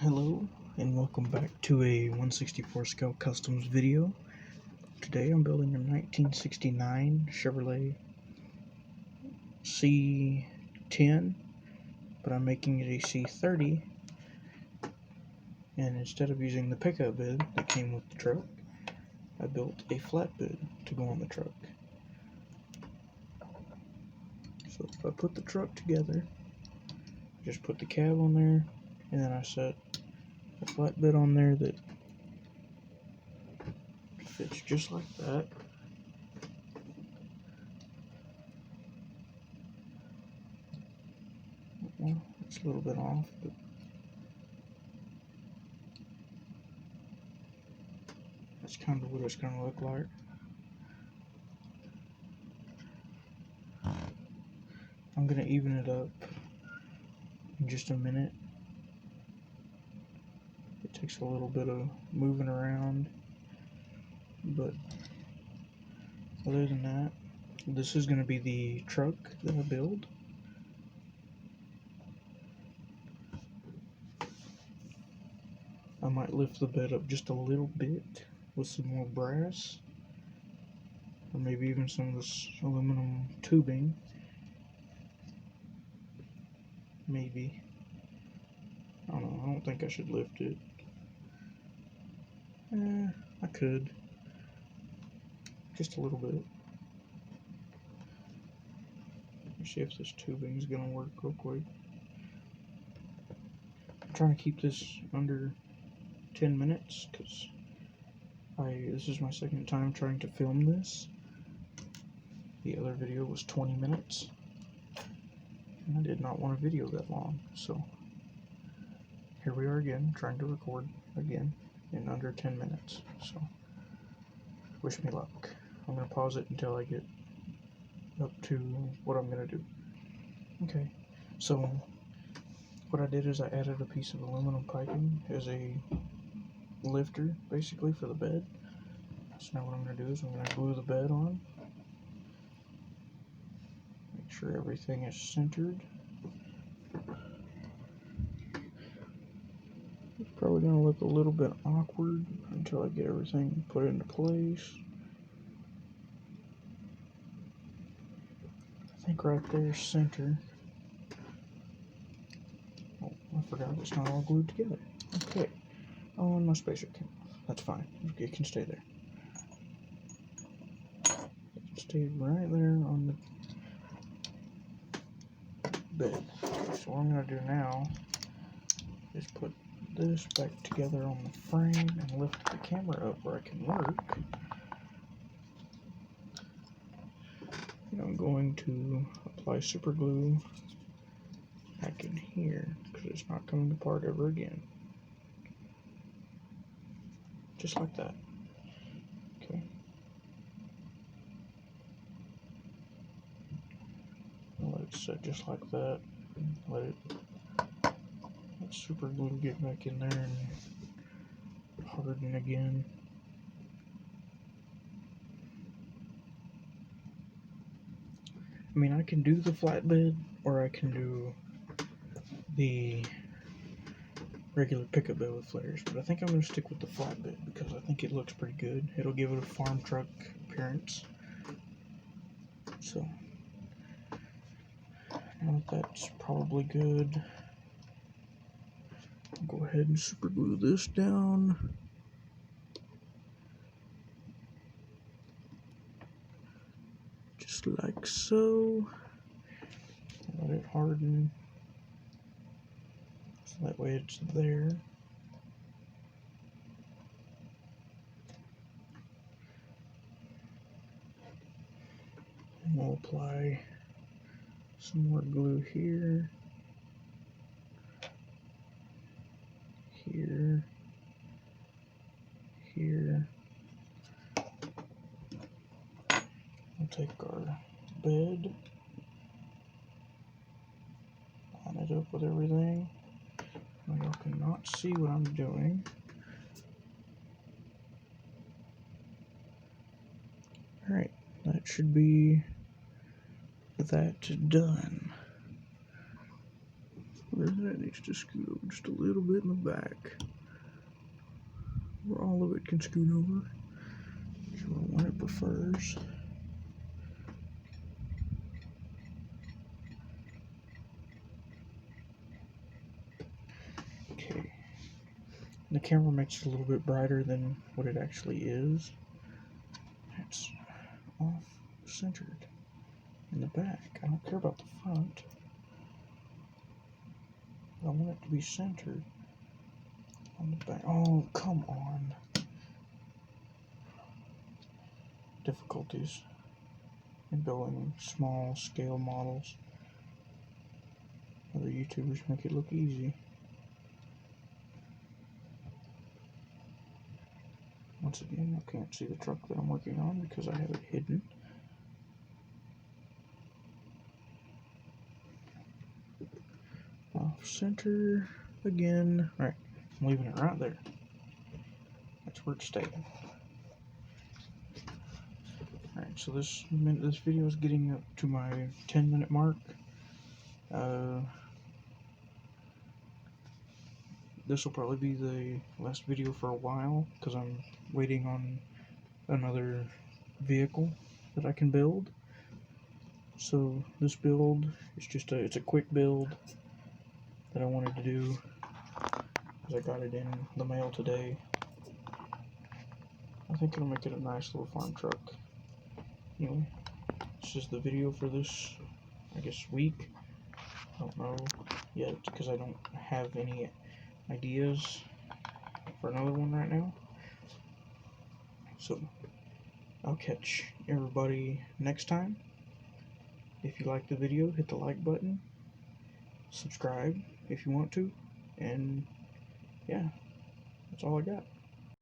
Hello and welcome back to a 164 scale customs video. Today I'm building a 1969 Chevrolet C10, but I'm making it a C30, and instead of using the pickup bed that came with the truck, I built a flatbed to go on the truck. So if I put the truck together, just put the cab on there, and then I set a flatbed on there that fits just like that. Well, it's a little bit off, but that's kind of what it's going to look like. I'm going to even it up in just a minute. It takes a little bit of moving around, but other than that, this is going to be the truck that I build. I might lift the bed up just a little bit with some more brass, or maybe even some of this aluminum tubing. Maybe. I don't know. I don't think I should lift it. I could. Just a little bit. Let me see if this tubing is gonna work real quick. I'm trying to keep this under 10 minutes because this is my second time trying to film this. The other video was 20 minutes. And I did not want a video that long, so here we are again, trying to record again in under 10 minutes. So wish me luck. I'm gonna pause it until I get up to what I'm gonna do. Okay, so what I did is I added a piece of aluminum piping as a lifter, basically, for the bed. So now what I'm gonna do is I'm gonna glue the bed on. Make sure everything is centered. It's probably gonna look a little bit awkward until I get everything put into place. I think right there is center. Oh, I forgot it's not all glued together. Okay. Oh, and my spacer came off. That's fine. It can stay there. It can stay right there on the bed. Okay, so what I'm going to do now is put this back together on the frame and lift the camera up where I can work. And I'm going to apply super glue back in here because it's not coming apart ever again. Just like that. Okay. I'll let it sit just like that. Let super glue get back in there and harden again. I mean, I can do the flatbed or I can do the regular pickup bed with flares, but I think I'm going to stick with the flatbed because I think it looks pretty good. It'll give it a farm truck appearance. So now that that's probably good, I'll go ahead and super glue this down. Just like so. Let it harden. So that way it's there. And we'll apply some more glue here. Here. Here. We'll take our bed, line it up with everything. Now y'all cannot see what I'm doing. Alright, that should be that done. That needs to scoot over just a little bit in the back, where all of it can scoot over. So when it prefers. Okay. The camera makes it a little bit brighter than what it actually is. It's off centered in the back. I don't care about the front. I want it to be centered on the back. Oh, come on. Difficulties in building small scale models. Other YouTubers make it look easy. Once again, I can't see the truck that I'm working on because I have it hidden. Off center again. Alright, I'm leaving it right there. That's where it's staying. Alright, so this video is getting up to my 10-minute mark. This will probably be the last video for a while because I'm waiting on another vehicle that I can build. So this build is just it's a quick build that I wanted to do because I got it in the mail today. I think it'll make it a nice little farm truck. Anyway, this is the video for this, I guess, week. I don't know yet because I don't have any ideas for another one right now. So I'll catch everybody next time. If you like the video, hit the like button, subscribe if you want to, and yeah, that's all I got.